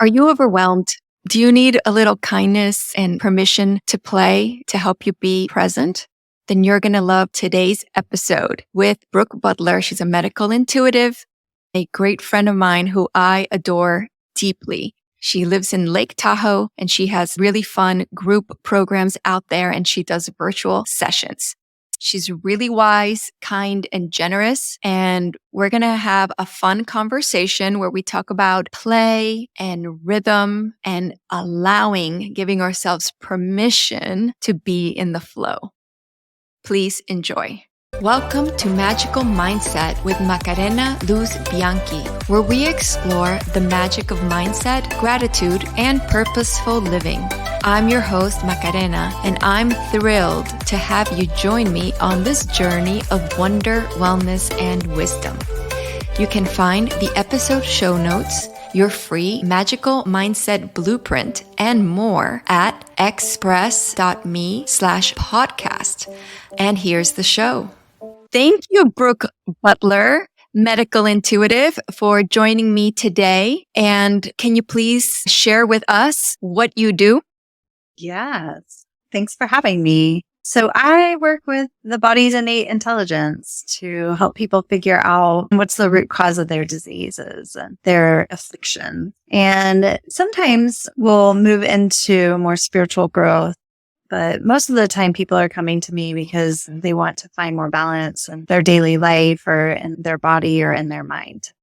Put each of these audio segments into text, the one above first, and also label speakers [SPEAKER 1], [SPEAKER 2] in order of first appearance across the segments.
[SPEAKER 1] Are you overwhelmed? Do you need a little kindness and permission to play to help you be present? Then you're going to love today's episode with Brooke Butler. She's a medical intuitive, a great friend of mine who I adore deeply. She lives in Lake Tahoe and she has really fun group programs out there and she does virtual sessions. She's really wise, kind, and generous. And we're going to have a fun conversation where we talk about play and rhythm and giving ourselves permission to be in the flow. Please enjoy. Welcome to Magical Mindset with Macarena Bianchi, where we explore the magic of mindset, gratitude, and purposeful living. I'm your host, Macarena, and I'm thrilled to have you join me on this journey of wonder, wellness, and wisdom. You can find the episode show notes, your free magical mindset blueprint, and more at express.me/podcast. And here's the show. Thank you, Brooke Butler, medical intuitive, for joining me today. And can you please share with us what you do?
[SPEAKER 2] Yes. Thanks for having me. So I work with the body's innate intelligence to help people figure out what's the root cause of their diseases and their affliction. And sometimes we'll move into more spiritual growth. But most of the time, people are coming to me because they want to find more balance in their daily life or in their body or in their mind.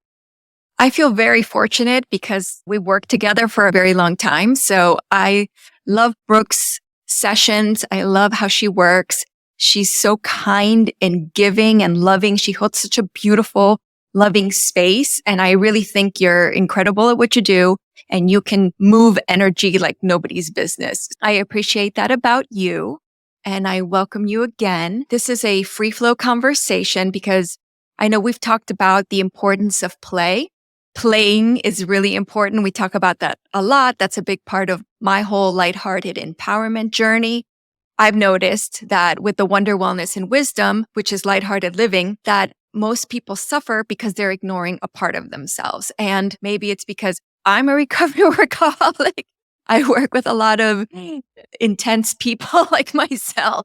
[SPEAKER 1] I feel very fortunate because we worked together for a very long time. So I love Brooke's sessions. I love how she works. She's so kind and giving and loving. She holds such a beautiful, loving space. And I really think you're incredible at what you do. And you can move energy like nobody's business. I appreciate that about you. And I welcome you again. This is a free flow conversation because I know we've talked about the importance of play. Playing is really important. We talk about that a lot. That's a big part of my whole lighthearted empowerment journey. I've noticed that with the wonder, wellness, and wisdom, which is lighthearted living, that most people suffer because they're ignoring a part of themselves. And maybe it's because I'm a recovered workaholic. I work with a lot of intense people like myself.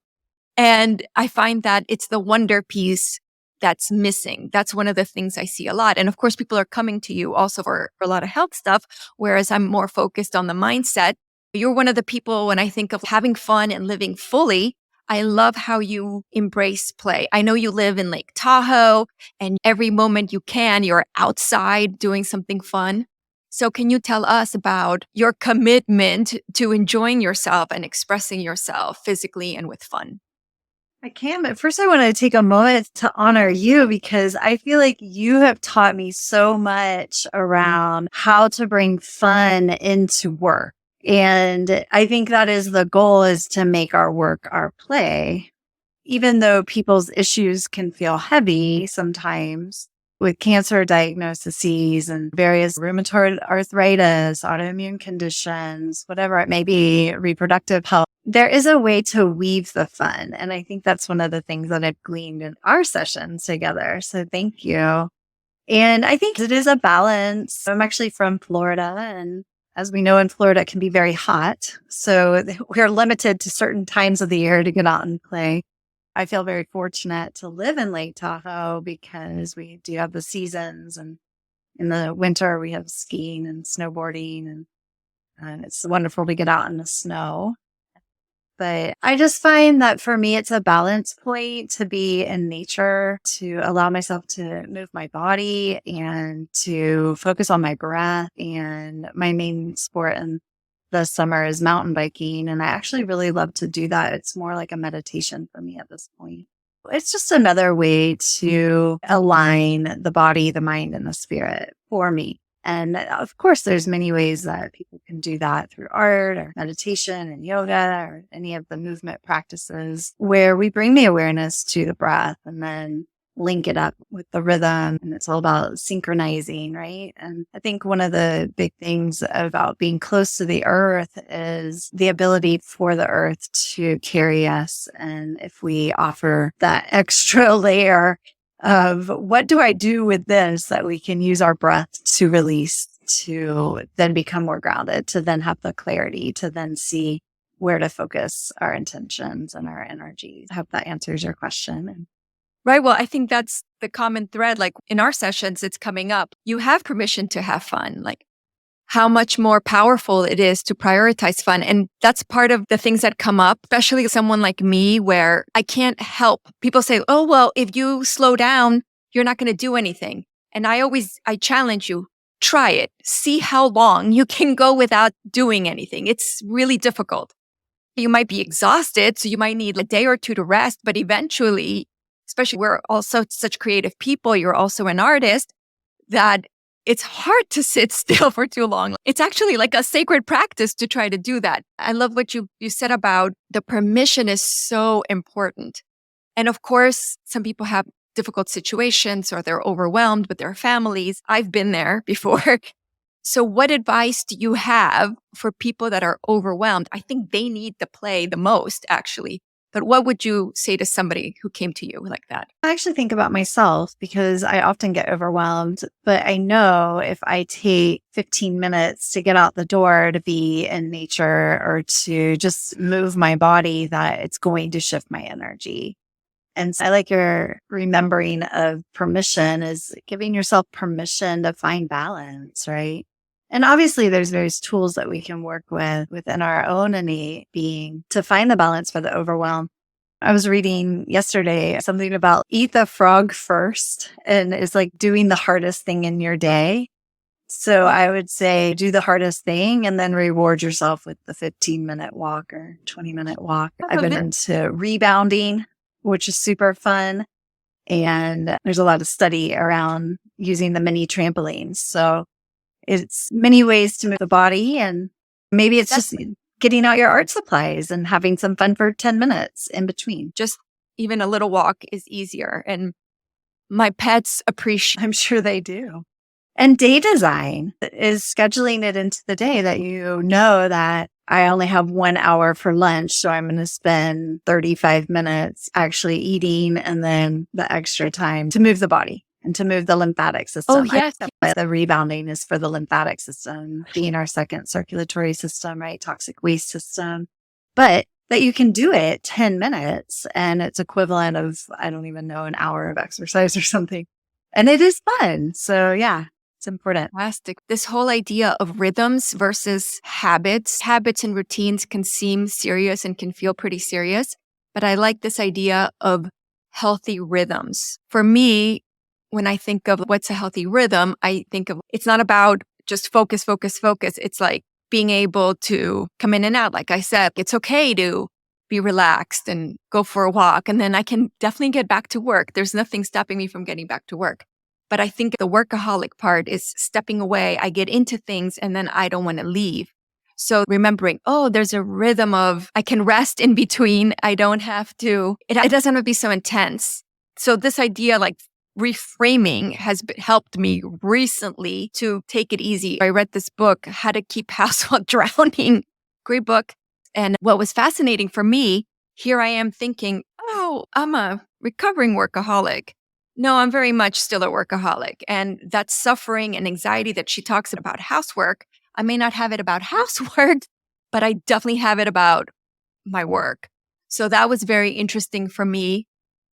[SPEAKER 1] And I find that it's the wonder piece that's missing. That's one of the things I see a lot. And of course, people are coming to you also for a lot of health stuff, whereas I'm more focused on the mindset. You're one of the people when I think of having fun and living fully, I love how you embrace play. I know you live in Lake Tahoe and every moment you can, you're outside doing something fun. So can you tell us about your commitment to enjoying yourself and expressing yourself physically and with fun?
[SPEAKER 2] I can, but first I want to take a moment to honor you because I feel like you have taught me so much around how to bring fun into work. And I think that is the goal, is to make our work our play. Even though people's issues can feel heavy sometimes, with cancer diagnoses and various rheumatoid arthritis, autoimmune conditions, whatever it may be, reproductive health, there is a way to weave the fun. And I think that's one of the things that I've gleaned in our sessions together. So thank you. And I think it is a balance. I'm actually from Florida, and as we know, in Florida, it can be very hot. So we're limited to certain times of the year to get out and play. I feel very fortunate to live in Lake Tahoe because we do have the seasons, and in the winter we have skiing and snowboarding, and it's wonderful to get out in the snow. But I just find that for me, it's a balance point to be in nature, to allow myself to move my body and to focus on my breath. And my main sport in the summer is mountain biking. And I actually really love to do that. It's more like a meditation for me at this point. It's just another way to align the body, the mind, and the spirit for me. And of course, there's many ways that people can do that through art or meditation and yoga or any of the movement practices where we bring the awareness to the breath and then link it up with the rhythm. And it's all about synchronizing, right? And I think one of the big things about being close to the earth is the ability for the earth to carry us. And if we offer that extra layer of what do I do with this, that we can use our breath to release to then become more grounded, to then have the clarity, to then see where to focus our intentions and our energy. I hope that answers your question.
[SPEAKER 1] Right. Well, I think that's the common thread. Like in our sessions, it's coming up. You have permission to have fun. Like how much more powerful it is to prioritize fun. And that's part of the things that come up, especially someone like me, where I can't help. People say, oh, well, if you slow down, you're not going to do anything. And I challenge you, try it. See how long you can go without doing anything. It's really difficult. You might be exhausted, so you might need a day or two to rest, but eventually, especially we're also such creative people, you're also an artist, that it's hard to sit still for too long. It's actually like a sacred practice to try to do that. I love what you said about the permission is so important. And of course, some people have difficult situations or they're overwhelmed with their families. I've been there before. So what advice do you have for people that are overwhelmed? I think they need the play the most, actually. But what would you say to somebody who came to you like that?
[SPEAKER 2] I actually think about myself because I often get overwhelmed, but I know if I take 15 minutes to get out the door to be in nature or to just move my body, that it's going to shift my energy. And so I like your remembering of permission is giving yourself permission to find balance, right? And obviously there's various tools that we can work with within our own innate being to find the balance for the overwhelm. I was reading yesterday something about eat the frog first, and it's like doing the hardest thing in your day. So I would say do the hardest thing and then reward yourself with the 15-minute walk or 20-minute walk. I've been into rebounding, which is super fun. And there's a lot of study around using the mini trampolines. So it's many ways to move the body, and maybe it's just getting out your art supplies and having some fun for 10 minutes in between.
[SPEAKER 1] Just even a little walk is easier. And my pets appreciate.
[SPEAKER 2] I'm sure they do. And day design is scheduling it into the day that you know that I only have 1 hour for lunch. So I'm going to spend 35 minutes actually eating and then the extra time to move the body and to move the lymphatic system.
[SPEAKER 1] Oh, yes.
[SPEAKER 2] The rebounding is for the lymphatic system, being our second circulatory system, right? Toxic waste system. But that you can do it 10 minutes and it's equivalent of, I don't even know, an hour of exercise or something. And it is fun. So yeah, it's important.
[SPEAKER 1] Fantastic. This whole idea of rhythms versus habits. Habits and routines can seem serious and can feel pretty serious. But I like this idea of healthy rhythms. For me, when I think of what's a healthy rhythm, I think of it's not about just focus. It's like being able to come in and out. Like I said, it's okay to be relaxed and go for a walk. And then I can definitely get back to work. There's nothing stopping me from getting back to work. But I think the workaholic part is stepping away. I get into things and then I don't want to leave. So remembering, oh, there's a rhythm of I can rest in between. I don't have to, it doesn't have to be so intense. So this idea like reframing has helped me recently to take it easy. I read this book, How to Keep House While Drowning. Great book. And what was fascinating for me, here I am thinking, oh, I'm a recovering workaholic. No, I'm very much still a workaholic. And that suffering and anxiety that she talks about housework, I may not have it about housework, but I definitely have it about my work. So that was very interesting for me.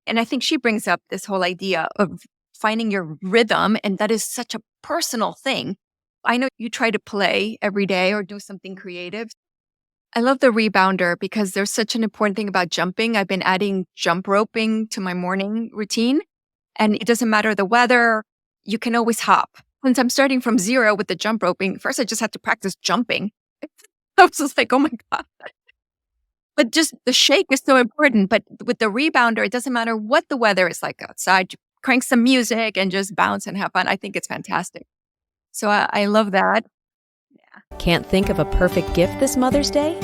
[SPEAKER 1] And I think she brings up this whole idea of finding your rhythm. And that is such a personal thing. I know you try to play every day or do something creative. I love the rebounder because there's such an important thing about jumping. I've been adding jump roping to my morning routine. And it doesn't matter the weather, you can always hop. Since I'm starting from zero with the jump roping, first I just had to practice jumping. I was just like, oh my God. But just the shake is so important. But with the rebounder, it doesn't matter what the weather is like outside. You crank some music and just bounce and have fun. I think it's fantastic. So I love that.
[SPEAKER 3] Yeah. Can't think of a perfect gift this Mother's Day?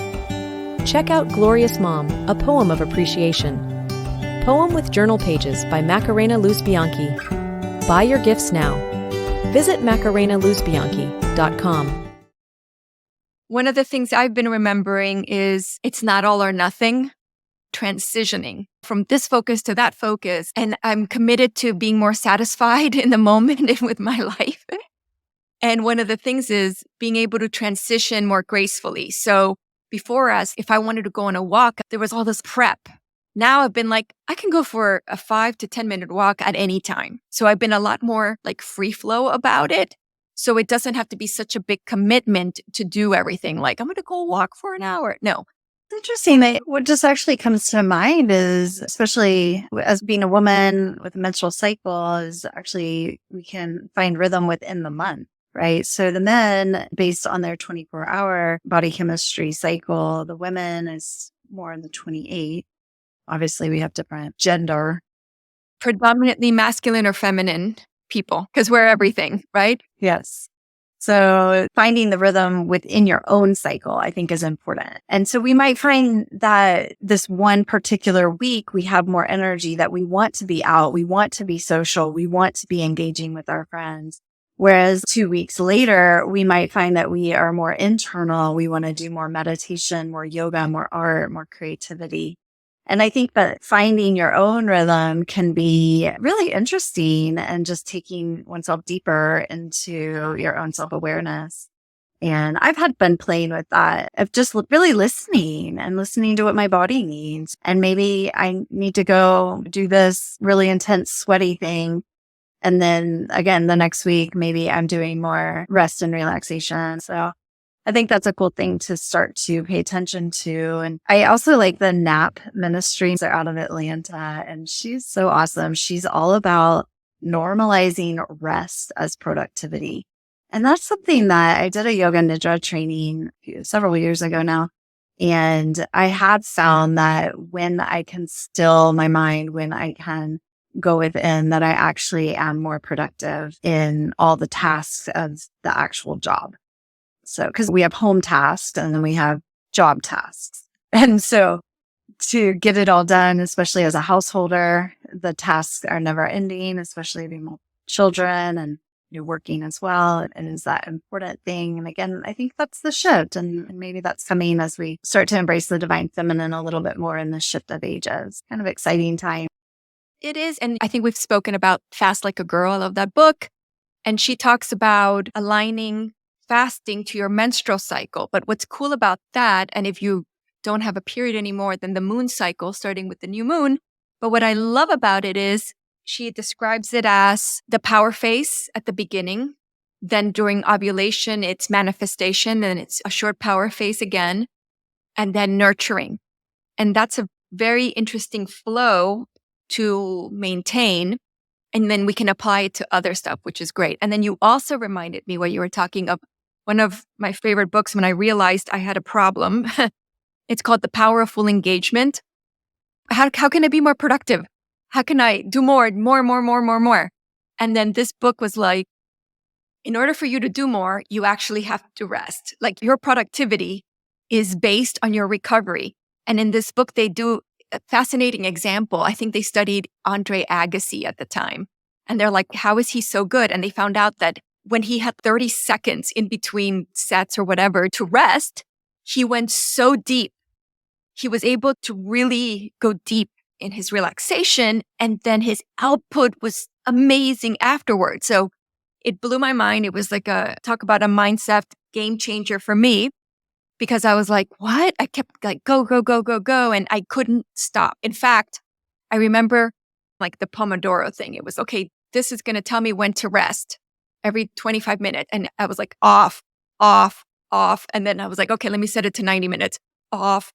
[SPEAKER 3] Check out Glorious Mom, a poem of appreciation. Poem with journal pages by Macarena Bianchi. Buy your gifts now. Visit macarenaluzbianchi.com.
[SPEAKER 1] One of the things I've been remembering is it's not all or nothing, transitioning from this focus to that focus. And I'm committed to being more satisfied in the moment and with my life. And one of the things is being able to transition more gracefully. So before us, if I wanted to go on a walk, there was all this prep. Now I've been like, I can go for a 5 to 10 minute walk at any time. So I've been a lot more like free flow about it. So it doesn't have to be such a big commitment to do everything. Like, I'm going to go walk for an hour. No.
[SPEAKER 2] It's interesting that what just actually comes to mind is, especially as being a woman with a menstrual cycle, is actually we can find rhythm within the month, right? So the men, based on their 24-hour body chemistry cycle, the women is more in the 28. Obviously, we have different gender.
[SPEAKER 1] Predominantly masculine or feminine people, because we're everything, right?
[SPEAKER 2] Yes. So finding the rhythm within your own cycle, I think, is important. And so we might find that this one particular week, we have more energy, that we want to be out, we want to be social, we want to be engaging with our friends. Whereas 2 weeks later, we might find that we are more internal. We want to do more meditation, more yoga, more art, more creativity. And I think that finding your own rhythm can be really interesting, and just taking oneself deeper into your own self-awareness. And I've had fun playing with that, of just really listening to what my body needs. And maybe I need to go do this really intense sweaty thing. And then again, the next week, maybe I'm doing more rest and relaxation. So I think that's a cool thing to start to pay attention to. And I also like the NAP ministries. They're out of Atlanta, and she's so awesome. She's all about normalizing rest as productivity. And that's something that I did a yoga nidra training several years ago now. And I have found that when I can still my mind, when I can go within, that I actually am more productive in all the tasks of the actual job. So, because we have home tasks and then we have job tasks. And so to get it all done, especially as a householder, the tasks are never ending, especially being children and you're working as well. And is that important thing? And again, I think that's the shift. And maybe that's coming as we start to embrace the divine feminine a little bit more in the shift of ages. Kind of exciting time.
[SPEAKER 1] It is. And I think we've spoken about Fast Like a Girl. I love that book. And she talks about aligning fasting to your menstrual cycle. But what's cool about that, and if you don't have a period anymore, then the moon cycle, starting with the new moon. But what I love about it is she describes it as the power phase at the beginning. Then during ovulation, it's manifestation, and it's a short power phase again, and then nurturing. And that's a very interesting flow to maintain. And then we can apply it to other stuff, which is great. And then you also reminded me, what you were talking of, one of my favorite books when I realized I had a problem. It's called The Power of Full Engagement. How can I be more productive? How can I do more? And then this book was like, in order for you to do more, you actually have to rest. Like, your productivity is based on your recovery. And in this book, they do a fascinating example. I think they studied Andre Agassi at the time. And they're like, how is he so good? And they found out that when he had 30 seconds in between sets or whatever to rest, he went so deep. He was able to really go deep in his relaxation. And then his output was amazing afterwards. So it blew my mind. It was like talk about a mindset game changer for me, because I was like, what? I kept like, go. And I couldn't stop. In fact, I remember like the Pomodoro thing. It was, okay, this is going to tell me when to rest every 25 minutes. And I was like, off. And then I was like, okay, let me set it to 90 minutes. Off.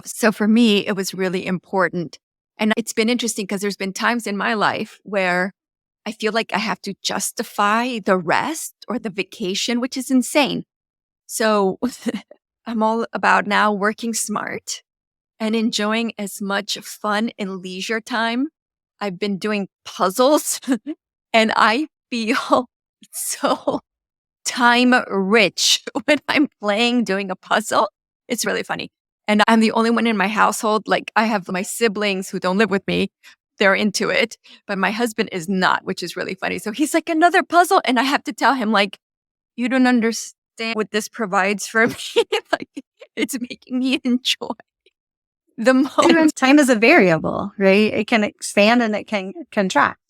[SPEAKER 1] So for me, it was really important. And it's been interesting because there's been times in my life where I feel like I have to justify the rest or the vacation, which is insane. So I'm all about now working smart and enjoying as much fun and leisure time. I've been doing puzzles and I feel so time rich when I'm doing a puzzle. It's really funny. And I'm the only one in my household. Like, I have my siblings who don't live with me. They're into it, but my husband is not, which is really funny. So he's like, another puzzle. And I have to tell him, like, you don't understand what this provides for me. Like, it's making me enjoy the moment.
[SPEAKER 2] Time is a variable, right? It can expand and it can contract.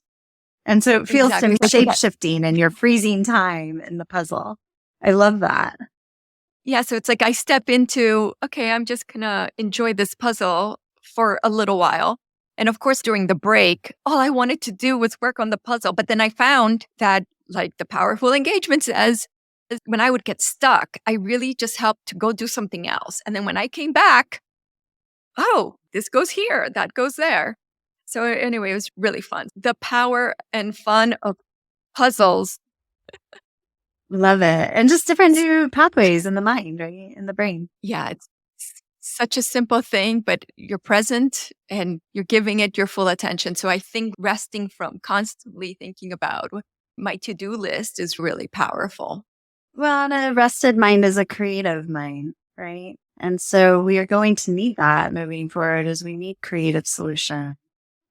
[SPEAKER 2] And so it feels
[SPEAKER 1] Exactly.
[SPEAKER 2] shape shifting and you're freezing time in the puzzle. I love that.
[SPEAKER 1] Yeah. So it's like I step into, okay, I'm just going to enjoy this puzzle for a little while. And of course, during the break, all I wanted to do was work on the puzzle. But then I found that, like the powerful engagement says, is when I would get stuck, I really just helped to go do something else. And then when I came back, oh, this goes here, that goes there. So anyway, it was really fun. The power and fun of puzzles.
[SPEAKER 2] Love it. And just different new pathways in the mind, right? In the brain.
[SPEAKER 1] Yeah, it's such a simple thing, but you're present and you're giving it your full attention. So I think resting from constantly thinking about my to-do list is really powerful.
[SPEAKER 2] Well, and a rested mind is a creative mind, right? And so we are going to need that moving forward as we need creative solution.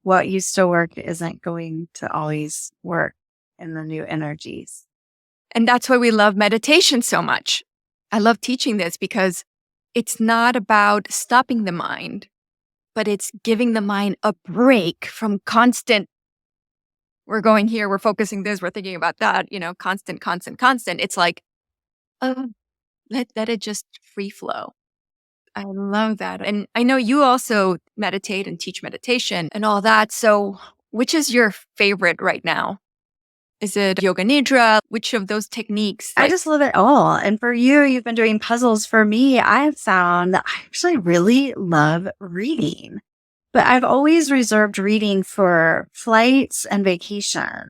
[SPEAKER 2] What used to work isn't going to always work in the new energies.
[SPEAKER 1] And that's why we love meditation so much. I love teaching this because it's not about stopping the mind, but it's giving the mind a break from constant, we're going here, we're focusing this, we're thinking about that, constant. It's like, oh, let it just free flow. I love that. And I know you also meditate and teach meditation and all that. So which is your favorite right now? Is it yoga nidra? Which of those techniques?
[SPEAKER 2] I just love it all. And for you, you've been doing puzzles. For me, I have found that I actually really love reading, but I've always reserved reading for flights and vacation.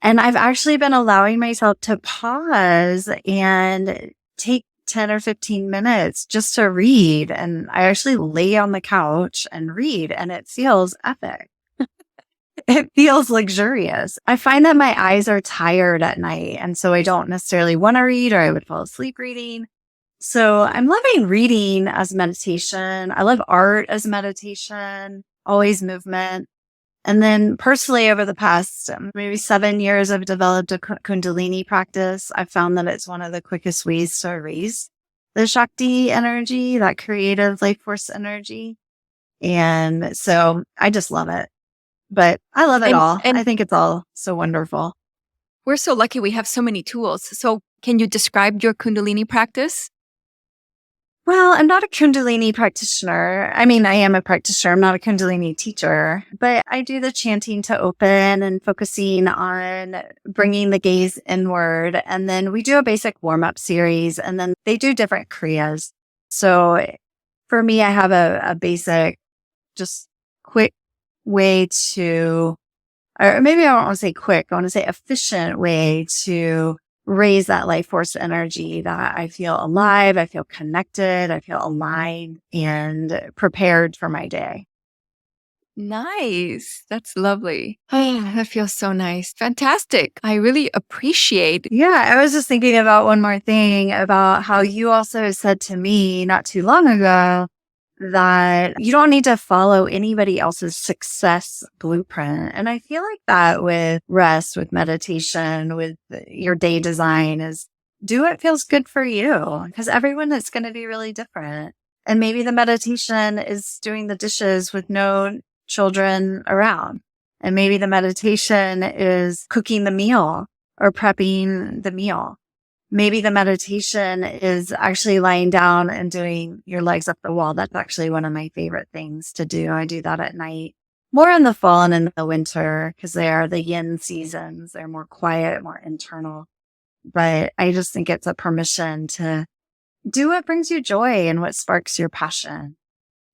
[SPEAKER 2] And I've actually been allowing myself to pause and take 10 or 15 minutes just to read. And I actually lay on the couch and read, and it feels epic. It feels luxurious. I find that my eyes are tired at night, and so I don't necessarily want to read, or I would fall asleep reading. So I'm loving reading as meditation. I love art as meditation, always movement. And then personally, over the past maybe 7 years, I've developed a Kundalini practice. I found that it's one of the quickest ways to raise the Shakti energy, that creative life force energy. And so I just love it. But I love it all.
[SPEAKER 1] And
[SPEAKER 2] I think it's all so wonderful.
[SPEAKER 1] we're so lucky we have so many tools. So can you describe your Kundalini practice?
[SPEAKER 2] Well, I'm not a Kundalini practitioner. I mean, I am a practitioner. I'm not a Kundalini teacher, but I do the chanting to open and focusing on bringing the gaze inward. And then we do a basic warm-up series, and then they do different kriyas. So for me, I have a basic, just quick way to, or maybe I don't want to say quick, I want to say efficient way to raise that life force energy, that I feel alive, I feel connected, I feel aligned and prepared for my day.
[SPEAKER 1] Nice. That's lovely. Oh, that feels so nice. Fantastic. I really appreciate.
[SPEAKER 2] Yeah, I was just thinking about one more thing about how you also said to me not too long ago that you don't need to follow anybody else's success blueprint. And I feel like that with rest, with meditation, with your day design is do what feels good for you, because everyone is going to be really different. And maybe the meditation is doing the dishes with no children around. And maybe the meditation is cooking the meal or prepping the meal. Maybe the meditation is actually lying down and doing your legs up the wall. That's actually one of my favorite things to do. I do that at night, more in the fall and in the winter, because they are the yin seasons. They're more quiet, more internal. But I just think it's a permission to do what brings you joy and what sparks your passion.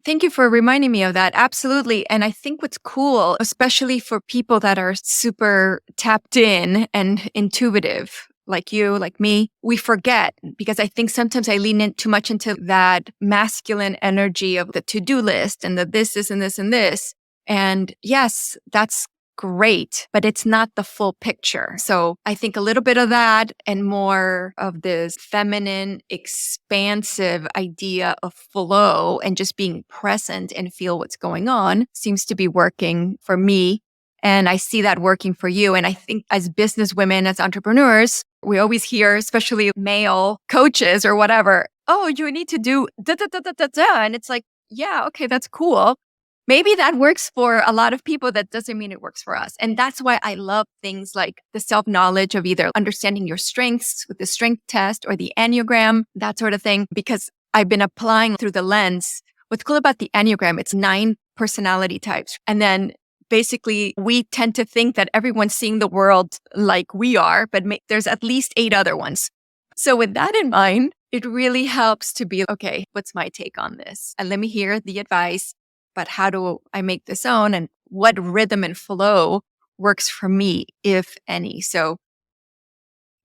[SPEAKER 1] Thank you for reminding me of that. Absolutely. And I think what's cool, especially for people that are super tapped in and intuitive, like you, like me, we forget, because I think sometimes I lean in too much into that masculine energy of the to-do list and the this and this and this. And yes, that's great, but it's not the full picture. So I think a little bit of that and more of this feminine, expansive idea of flow and just being present and feel what's going on seems to be working for me. And I see that working for you. And I think as business women, as entrepreneurs, we always hear, especially male coaches or whatever, oh, you need to do da, da, da, da, da, da. And it's like, yeah, okay, that's cool. maybe that works for a lot of people. That doesn't mean it works for us. And that's why I love things like the self-knowledge of either understanding your strengths with the strength test or the Enneagram, that sort of thing, because I've been applying through the lens. What's cool about the Enneagram, it's 9 personality types. And then basically we tend to think that everyone's seeing the world like we are, but there's at least 8 other ones. So with that in mind, it really helps to be, okay, what's my take on this? And let me hear the advice, but how do I make this own? And what rhythm and flow works for me, if any? So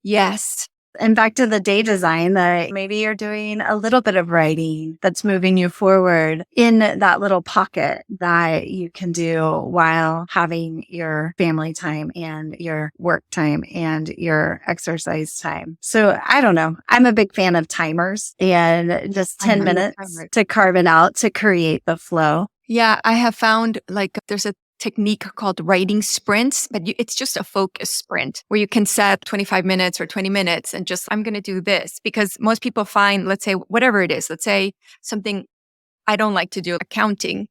[SPEAKER 1] yes.
[SPEAKER 2] And back to the day design, that maybe you're doing a little bit of writing that's moving you forward in that little pocket that you can do while having your family time and your work time and your exercise time. So I don't know. I'm a big fan of timers and just 10 minutes to carve it out to create the flow.
[SPEAKER 1] Yeah, I have found there's a technique called writing sprints, but it's just a focus sprint where you can set 25 minutes or 20 minutes and just, I'm going to do this, because most people find, let's say, whatever it is, let's say something I don't like to do, accounting.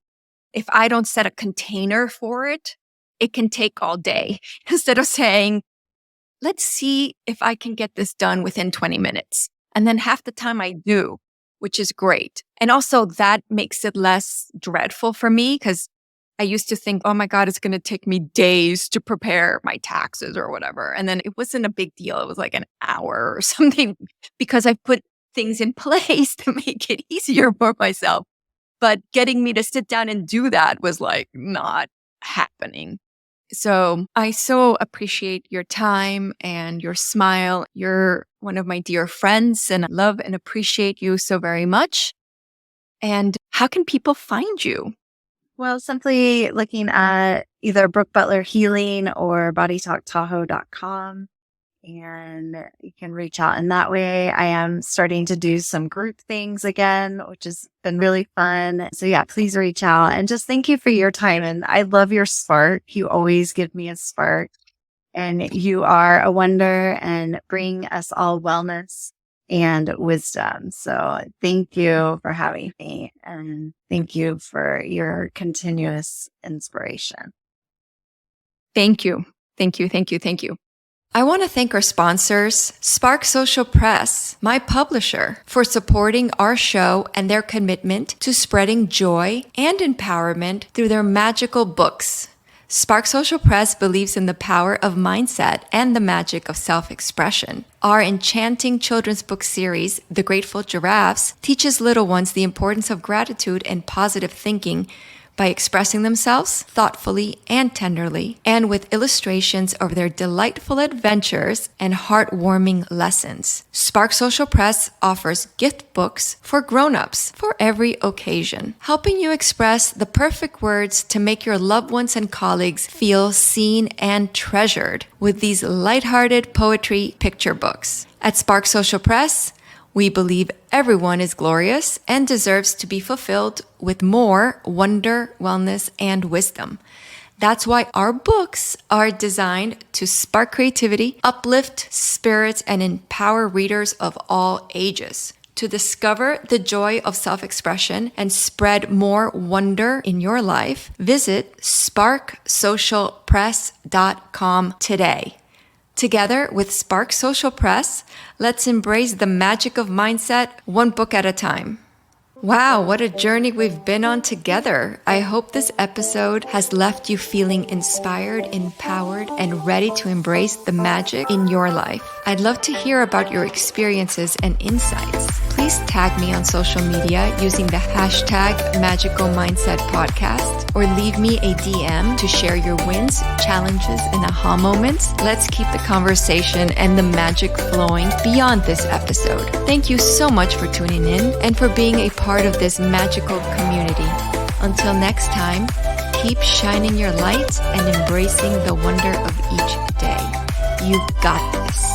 [SPEAKER 1] If I don't set a container for it, it can take all day. Instead of saying, let's see if I can get this done within 20 minutes. And then half the time I do, which is great. And also that makes it less dreadful for me, because I used to think, oh my God, it's going to take me days to prepare my taxes or whatever. And then it wasn't a big deal. It was like an hour or something, because I put things in place to make it easier for myself. But getting me to sit down and do that was like not happening. So I so appreciate your time and your smile. You're one of my dear friends, and I love and appreciate you so very much. And how can people find you?
[SPEAKER 2] Well, simply looking at either Brooke Butler Healing or bodytalktahoe.com, and you can reach out in that way. I am starting to do some group things again, which has been really fun. So yeah, please reach out, and just thank you for your time. And I love your spark. You always give me a spark, and you are a wonder and bring us all wellness and wisdom. So thank you for having me, and thank you for your continuous inspiration.
[SPEAKER 1] Thank you. Thank you. Thank you. Thank you. I want to thank our sponsors, Spark Social Press, my publisher, for supporting our show and their commitment to spreading joy and empowerment through their magical books. Spark Social Press believes in the power of mindset and the magic of self-expression. Our enchanting children's book series, The Grateful Giraffes, teaches little ones the importance of gratitude and positive thinking by expressing themselves thoughtfully and tenderly, and with illustrations of their delightful adventures and heartwarming lessons. Spark Social Press offers gift books for grown-ups for every occasion, helping you express the perfect words to make your loved ones and colleagues feel seen and treasured with these lighthearted poetry picture books. At Spark Social Press, we believe everyone is glorious and deserves to be fulfilled with more wonder, wellness, and wisdom. That's why our books are designed to spark creativity, uplift spirits, and empower readers of all ages. To discover the joy of self-expression and spread more wonder in your life, visit sparksocialpress.com today. Together with Spark Social Press, let's embrace the magic of mindset, one book at a time. Wow, what a journey we've been on together. I hope this episode has left you feeling inspired, empowered, and ready to embrace the magic in your life. I'd love to hear about your experiences and insights. Please tag me on social media using the hashtag Magical Mindset Podcast, or leave me a DM to share your wins, challenges, and aha moments. Let's keep the conversation and the magic flowing beyond this episode. Thank you so much for tuning in and for being a part of this magical community. Until next time, keep shining your light and embracing the wonder of each day. You got this.